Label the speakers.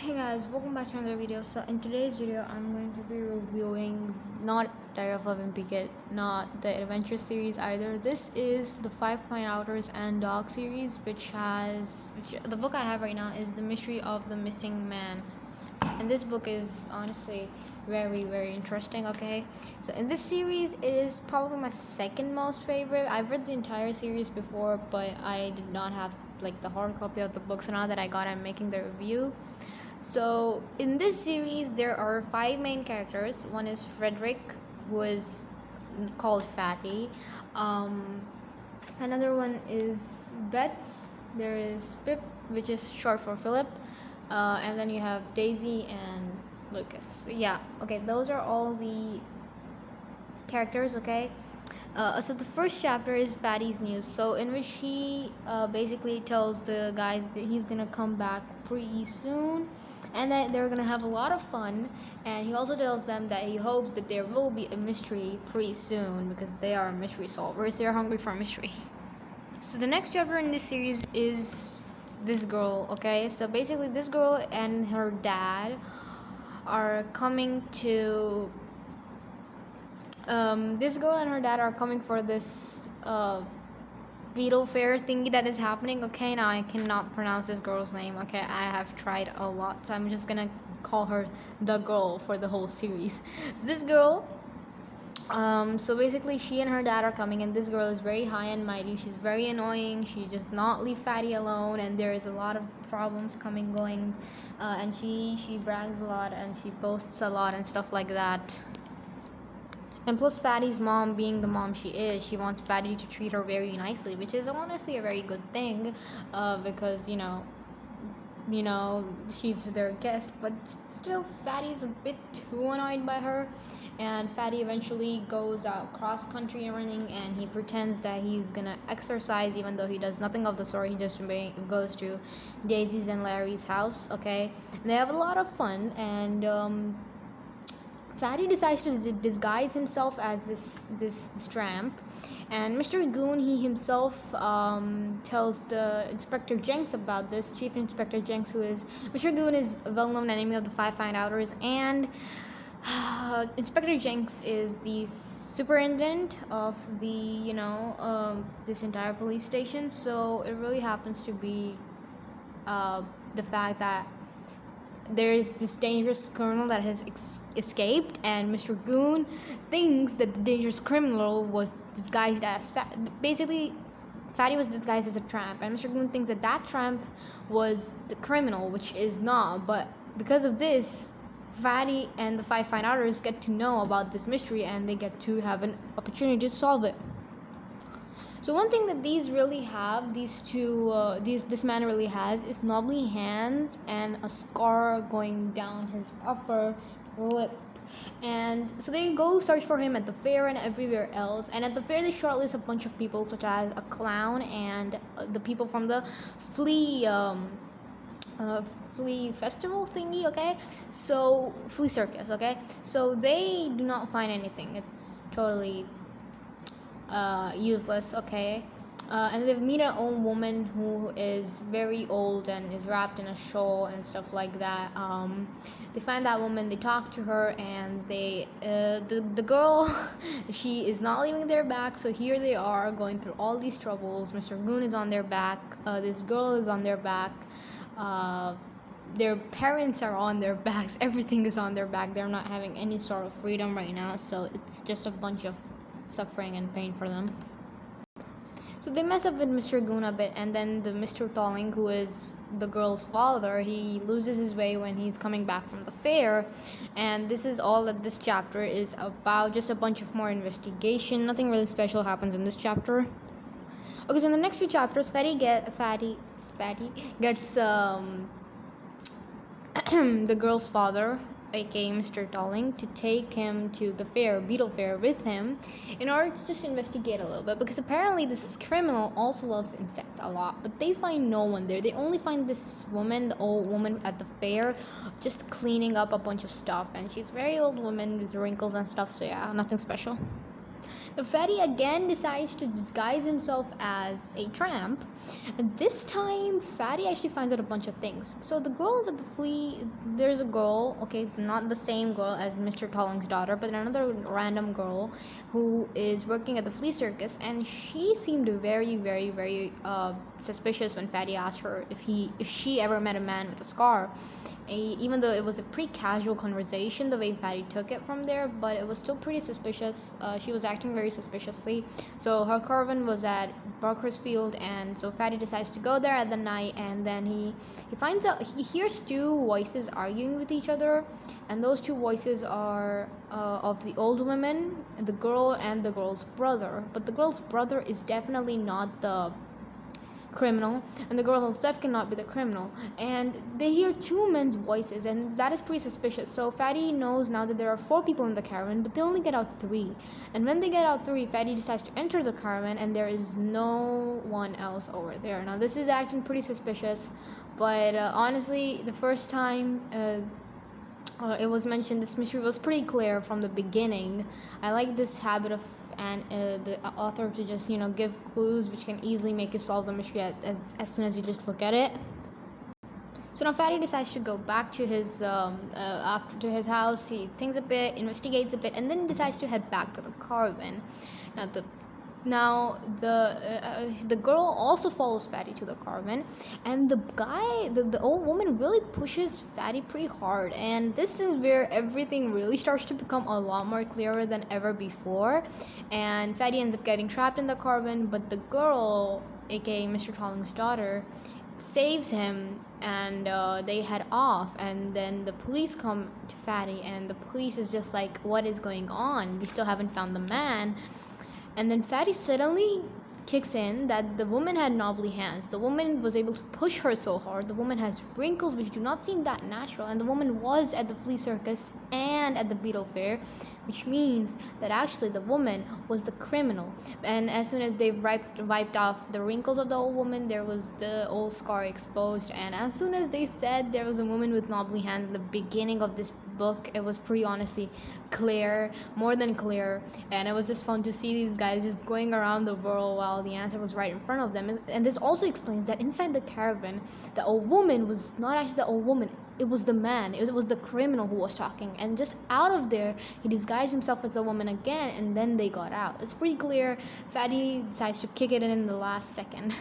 Speaker 1: Hey guys, welcome back to another video. So in today's video, I'm going to be reviewing not Diary of Love and Picket, not the adventure series either. This is the Five Fine Outers and Dog series, which the book I have right now is The Mystery of the Missing Man. And this book is honestly very interesting. Okay, so in this series, it is probably my second most favorite. I've read the entire series before, but I did not have like the hard copy of the book, so now that I got it, I'm making the review. So in this series, there are five main characters. One is Frederick, who is called Fatty. Another one is Bets. There is Pip, which is short for Philip. And then you have Daisy and Lucas. So yeah, okay, those are all the characters. Okay. So the first chapter is Fatty's news. So in which he basically tells the guys that he's gonna come back pretty soon, and that they're gonna have a lot of fun. And he also tells them that he hopes that there will be a mystery pretty soon because they are mystery solvers. They're hungry for a mystery. So the next chapter in this series is this girl. Okay, so basically this girl and her dad are coming to this girl and her dad are coming for this beetle fair thingy that is happening. Okay, now I cannot pronounce this girl's name. Okay, I have tried a lot, so I'm just gonna call her the girl for the whole series. So this girl, so basically she and her dad are coming, and this girl is very high and mighty. She's very annoying. She does not leave Fatty alone, and there is a lot of problems going, and she brags a lot and she boasts a lot and stuff like that. And plus, Fatty's mom, being the mom she is, she wants Fatty to treat her very nicely, which is honestly a very good thing, because she's their guest. But still, Fatty's a bit too annoyed by her, and Fatty eventually goes out cross country running, and he pretends that he's gonna exercise, even though he does nothing of the sort. He just goes to Daisy's and Larry's house. Okay, and they have a lot of fun, and Fatty decides to disguise himself as this tramp, and Mr. Goon, he himself tells the Inspector Jenks about this. Chief Inspector Jenks, who is Mr. Goon, is a well-known enemy of the Five Fine Outers, and Inspector Jenks is the superintendent of the this entire police station. So it really happens to be the fact that there is this dangerous criminal that has escaped, and Mr. Goon thinks that the dangerous criminal was disguised as basically Fatty was disguised as a tramp, and Mr. Goon thinks that that tramp was the criminal, which is not. But because of this, Fatty and the Five Fine Outers get to know about this mystery, and they get to have an opportunity to solve it. So one thing that these really have, this man really has, is knobbly hands and a scar going down his upper lip. And so they go search for him at the fair and everywhere else. And at the fair, they shortlist a bunch of people, such as a clown and the people from the flea festival thingy. Okay, so flea circus. Okay, so they do not find anything. It's totally useless. Okay, and they meet an old woman who is very old and is wrapped in a shawl and stuff like that. They find that woman, they talk to her, and the girl she is not leaving their back. So here they are going through all these troubles. Mr. Goon is on their back, this girl is on their back, their parents are on their backs, everything is on their back. They're not having any sort of freedom right now, so it's just a bunch of suffering and pain for them. So they mess up with Mr. Goon a bit, and then the Mr. Tolling, who is the girl's father, he loses his way when he's coming back from the fair. And this is all that this chapter is about, just a bunch of more investigation. Nothing really special happens in this chapter. Okay, so in the next few chapters, Fatty gets the girl's father, aka Mr. Tolling, to take him to the beetle fair with him, in order to just investigate a little bit, because apparently this criminal also loves insects a lot, but they find no one there. They only find this woman, the old woman at the fair, just cleaning up a bunch of stuff, and she's a very old woman with wrinkles and stuff, so yeah, nothing special. Fatty again decides to disguise himself as a tramp, and this time Fatty actually finds out a bunch of things. So the girls at the flea, there's a girl, okay, not the same girl as Mr. Tolling's daughter, but another random girl who is working at the flea circus, and she seemed very, very, very suspicious when Fatty asked her if she ever met a man with a scar. Even though it was a pretty casual conversation, the way Fatty took it from there, but it was still pretty suspicious. She was acting very suspiciously. So her caravan was at Barkersfield, and so Fatty decides to go there at the night, and then he finds out, he hears two voices arguing with each other, and those two voices are of the old woman, the girl, and the girl's brother. But the girl's brother is definitely not the criminal, and the girl herself cannot be the criminal, and they hear two men's voices, and that is pretty suspicious. So Fatty knows now that there are 4 people in the caravan, but they only get out 3, and when they get out 3, Fatty decides to enter the caravan, and there is no one else over there. Now this is acting pretty suspicious, but honestly, the first time it was mentioned, this mystery was pretty clear from the beginning. I like this habit of the author to just give clues which can easily make you solve the mystery as soon as you just look at it. So now Fatty decides to go back to his after to his house. He thinks a bit, investigates a bit, and then decides to head back to the caravan. Now the girl also follows Fatty to the caravan, and the old woman really pushes Fatty pretty hard, and this is where everything really starts to become a lot more clearer than ever before, and Fatty ends up getting trapped in the caravan, but the girl, aka Mr. Tolling's daughter, saves him, and they head off, and then the police come to Fatty, and the police is just like, what is going on? We still haven't found the man. And then Fatty suddenly kicks in that the woman had knobbly hands. The woman was able to push her so hard. The woman has wrinkles which do not seem that natural. And the woman was at the flea circus and at the beetle fair, which means that actually the woman was the criminal. And as soon as they wiped off the wrinkles of the old woman, there was the old scar exposed. And as soon as they said there was a woman with knobbly hands in the beginning of this book, it was pretty honestly clear, more than clear, and it was just fun to see these guys just going around the world while the answer was right in front of them. And this also explains that inside the caravan, the old woman was not actually the old woman, it was the man, it was the criminal who was talking, and just out of there he disguised himself as a woman again, and then they got out. It's pretty clear. Fatty decides to kick it in the last second.